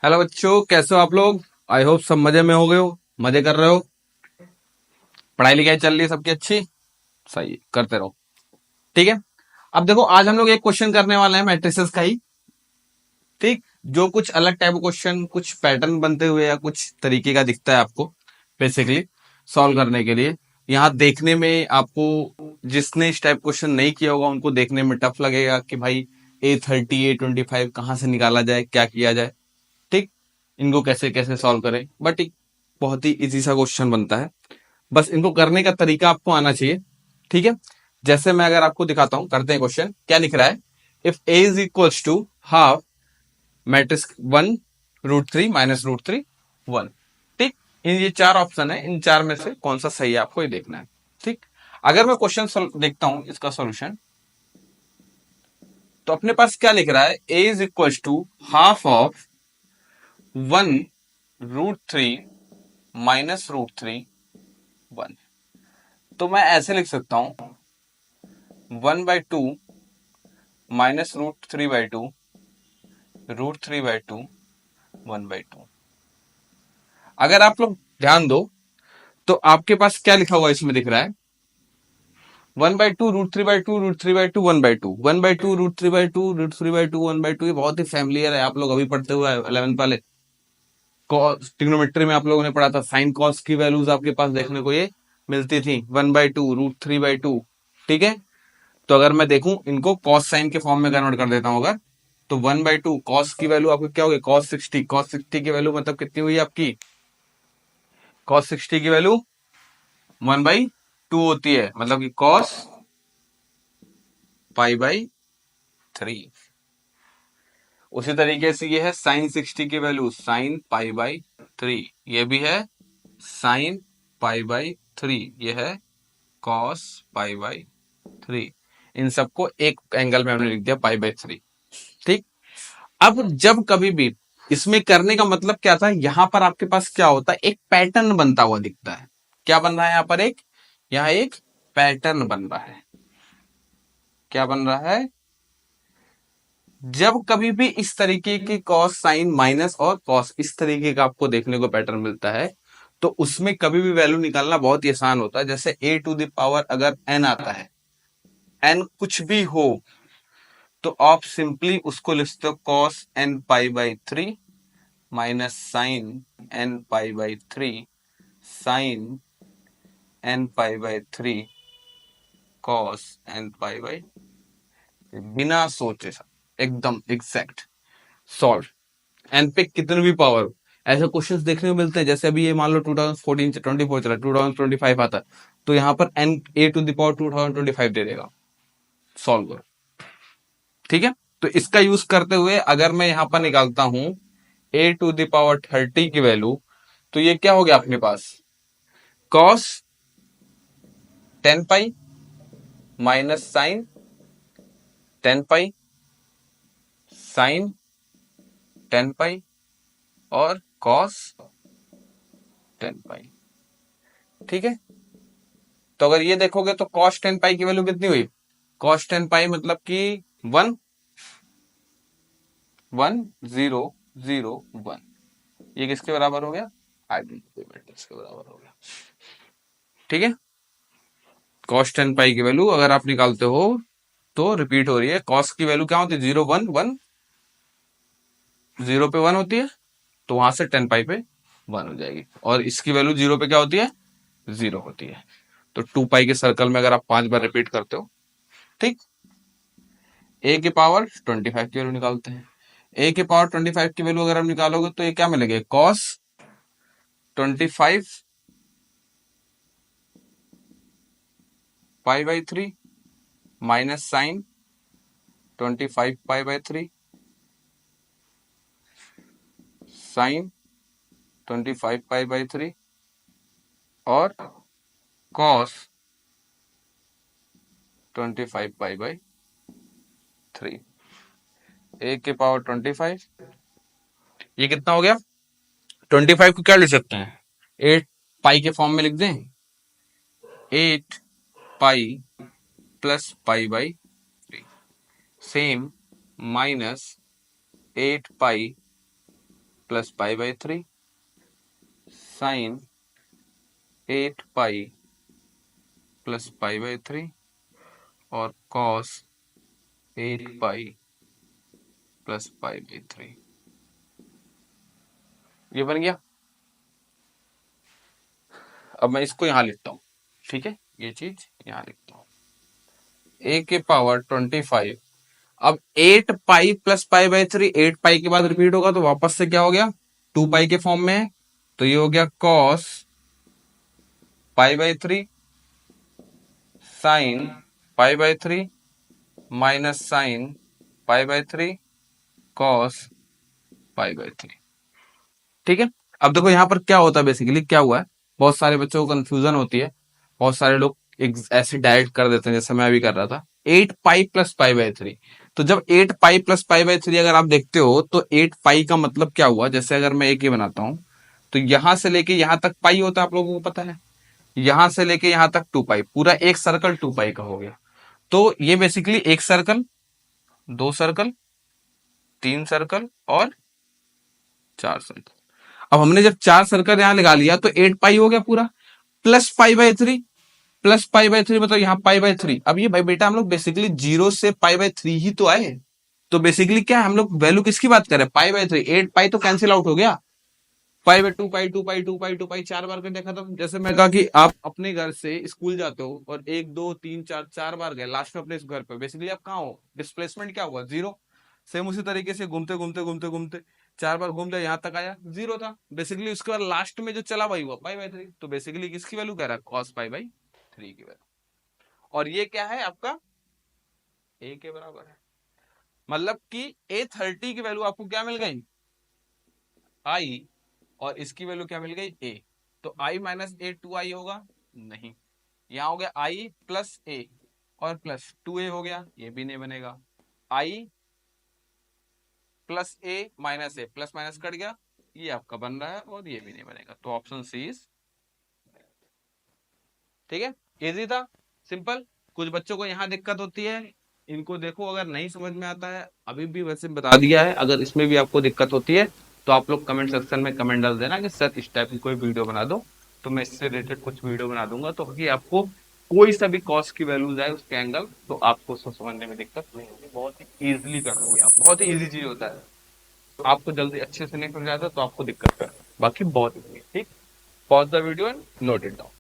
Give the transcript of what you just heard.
Hello बच्चों, कैसे हो आप लोग। आई होप सब मजे में हो गए हो, मजे कर रहे हो। पढ़ाई लिखाई चल रही है सबकी अच्छी। सही है, करते रहो। ठीक है। अब देखो, आज हम लोग एक क्वेश्चन करने वाले हैं मैट्रिसेस का ही। ठीक। जो कुछ अलग टाइप का क्वेश्चन, कुछ पैटर्न बनते हुए या कुछ तरीके का दिखता है आपको बेसिकली सॉल्व करने के लिए। यहाँ देखने में आपको, जिसने इस टाइप क्वेश्चन नहीं किया होगा उनको देखने में टफ लगेगा कि भाई A30 A25 कहाँ से निकाला जाए, क्या किया जाए। ठीक। इनको कैसे कैसे सॉल्व करें, बट एक बहुत ही इजी सा क्वेश्चन बनता है। बस इनको करने का तरीका आपको आना चाहिए। ठीक है। जैसे मैं अगर आपको दिखाता हूं, करते हैं। क्वेश्चन क्या लिख रहा है। If A is equals to half matrix 1√3 - √3 1। ठीक। इन ये चार ऑप्शन है, इन चार में से कौन सा सही है आपको ये देखना है। ठीक। अगर मैं क्वेश्चन देखता हूं इसका सॉल्यूशन, तो अपने पास क्या लिख रहा है। A is equals to half of 1√3 - √3 1। तो मैं ऐसे लिख सकता हूं 1/2 - √3/2 √3/2 1/2। अगर आप लोग ध्यान दो तो आपके पास क्या लिखा हुआ इसमें दिख रहा है। 1/2 √3/2 √3/2 1/2 1/2 √3/2 √3/2 1/2। ये बहुत ही फैमिलियर है, आप लोग अभी पढ़ते हुए 11th वाले ट्रिग्नोमेट्री में आप लोगों ने पढ़ा था। साइन कॉस की वैल्यूज आपके पास देखने को ये मिलती थी 1/2 √3/2। ठीक है। तो अगर मैं देखूं इनको कॉस साइन के फॉर्म में कन्वर्ट कर देता हूं अगर, तो 1/2 कॉस की वैल्यू आपको क्या होगी, cos 60 की वैल्यू मतलब कितनी हुई आपकी। cos 60 की वैल्यू 1/2 होती है, मतलब कि cos π/3। उसी तरीके से ये है sin 60 की वैल्यू sin π/3। ये भी है sin π/3। ये है cos π/3। इन सबको एक एंगल में हमने लिख दिया π/3। ठीक। अब जब कभी भी इसमें करने का मतलब क्या था, यहां पर आपके पास क्या होता है, एक पैटर्न बनता हुआ दिखता है। क्या बन रहा है यहां पर, यहां एक पैटर्न बन रहा है। क्या बन रहा है, जब कभी भी इस तरीके की कॉस साइन माइनस और कॉस इस तरीके का आपको देखने को पैटर्न मिलता है, तो उसमें कभी भी वैल्यू निकालना बहुत ही आसान होता है। जैसे a⁴ अगर n आता है, n कुछ भी हो, तो आप सिंपली उसको लिखते हो cos nπ/3 minus sine nπ/3 sine nπ/3 cos nπ/, बिना सोचे एकदम एग्जैक्ट सॉल्व। एन पे कितने भी पावर हो, ऐसे क्वेश्चंस देखने को मिलते हैं। जैसे अभी ये मान लो 2014 चला, 2025 आता है, तो यहाँ पर एन a⁴ 2025 दे देगा। सॉल्व करो। ठीक है। तो इसका यूज करते हुए अगर मैं यहां पर निकालता हूं a⁴30 की वैल्यू, तो ये क्या हो गया अपने पास, कॉस 10π माइनस साइन 10π साइन 10π और कॉस 10π। ठीक है। तो अगर ये देखोगे तो कॉस 10π की वैल्यू कितनी हुई, कॉस 10π मतलब कि 1 1 0 0 1। ये किसके बराबर हो गया, आइडेंटिटी मैट्रिक्स के बराबर हो गया। ठीक है। कॉस 10π की वैल्यू अगर आप निकालते हो तो रिपीट हो रही है। कॉस की वैल्यू क्या होती है, 0 1 1, 0 पे 1 होती है, तो वहां से 10π पे 1 हो जाएगी। और इसकी वैल्यू 0 पे क्या होती है, 0 होती है। तो 2π के सर्कल में अगर आप 5 बार रिपीट करते हो। ठीक। a⁴25 की वैल्यू निकालते हैं। a⁴25 की वैल्यू अगर आप निकालोगे तो ये क्या मिलेगा, कॉस 25 π/3 माइनस साइन 25 π/3 साइन 25 π/3 और कॉस 25 π/3। a⁴25, ये कितना हो गया, 25 को क्या लिख सकते हैं, 8π के फॉर्म में लिख दें, 8π plus π/3 same minus 8π plus pi by 3 sine 8 pi plus pi by 3 और cos 8 pi plus pi by 3। ये बन गया। अब मैं इसको यहां लिखता हूं, ठीक है, ये चीज यहां लिखता हूं, a के पावर 25। अब 8 पाई प्लस पाई बाई 3, 8 पाई के बाद रिपीट होगा तो वापस से क्या हो गया, 2 पाई के फॉर्म में है, तो ये हो गया cos pi by 3 sine pi by 3 minus sine pi by 3 cos pi by 3। ठीक है। अब देखो यहां पर क्या होता है, बेसिकली क्या हुआ है, बहुत सारे बच्चों को कंफ्यूजन होती है, बहुत सारे लोग ऐसे डायरेक्ट कर देते हैं जैसे मैं अभी कर रहा था, 8 पाई प्लस पाई बाई 3। तो जब 8 पाई प्लस पाई बाई 3 अगर आप देखते हो तो 8 पाई का मतलब क्या हुआ, जैसे अगर मैं एक ही बनाता हूं तो यहां से लेके यहां तक पाई होता है, आप लोगों को पता है, यहां से लेके यहां तक 2 पाई, पूरा एक सर्कल 2 पाई का हो गया। तो ये बेसिकली एक सर्कल, दो सर्कल, तीन सर्कल और चार सर्कल। अब हमने जब चार सर्कल यहां लगा लिया तो 8 पाई हो गया पूरा, plus pi by 3, plus pi by 3 मतलब यहाँ पाई बाई 3। अब ये भाई बेटा हम लोग बेसिकली 0 से पाई बाई 3 ही तो आए, तो बेसिकली क्या है, हम लोग वैल्यू किसकी बात कर रहे हैं, पाई बाई 3। 8 पाई तो कैंसिल आउट हो गया, पाई बाई 2 पाई 2 पाई 2 पाई 2 पाई, 4 बार कर देखा। तो जैसे मैं कहा कि आप अपने घर से स्कूल जाते हो और 1 2 3 4 4 बार गए, लास्ट में अपने इस घर पे बेसिकली आप कहाँ हो, डिस्प्लेसमेंट क्या हुआ, 0। सेम उसी तरीके से घूमते घूमते घूमते घूमते 4 बार घूम लिया, यहाँ तक आया 0 था बेसिकली, उसके बाद लास्ट में जो चला वही हुआ पाई बाई 3। तो बेसिकली किसकी वैल्यू कह रहा है, कॉस पाई बाई 3 की वैल्यू। और ये क्या है आपका, ए के बराबर है, मतलब कि A30 की वैल्यू आपको क्या मिल गई, आई, और इसकी वैल्यू क्या मिल गई, ए। तो आई माइनस ए 2 आई होगा, नहीं, यहां हो गया आई प्लस ए और प्लस 2 ए हो गया, ये भी नहीं बनेगा। आई प्लस ए माइनस ए, प्लस माइनस कट गया, ये आपका बन रहा है और ये भी नहीं बनेगा। तो ऑप्शन सी इज, ठीक है, इजी था, सिंपल। कुछ बच्चों को यहाँ दिक्कत होती है, इनको देखो अगर नहीं समझ में आता है, अभी भी वैसे बता दिया है, अगर इसमें भी आपको दिक्कत होती है तो आप लोग कमेंट सेक्शन में कमेंट डाल देना कि सर इस टाइप की कोई वीडियो बना दो, तो मैं इससे रिलेटेड कुछ वीडियो बना दूंगा, तो कि आपको कोई सा भी कॉस्ट की वैल्यूज आए उसके एंगल, तो आपको उसको समझने में दिक्कत नहीं होगी, बहुत ही इजीली कर दोगे आप, बहुत ही इजी चीज होता है, आपको जल्दी अच्छे से निकल जाता है तो आपको दिक्कत कर, बाकी बहुत इजी। ठीक, pause the video and note it down.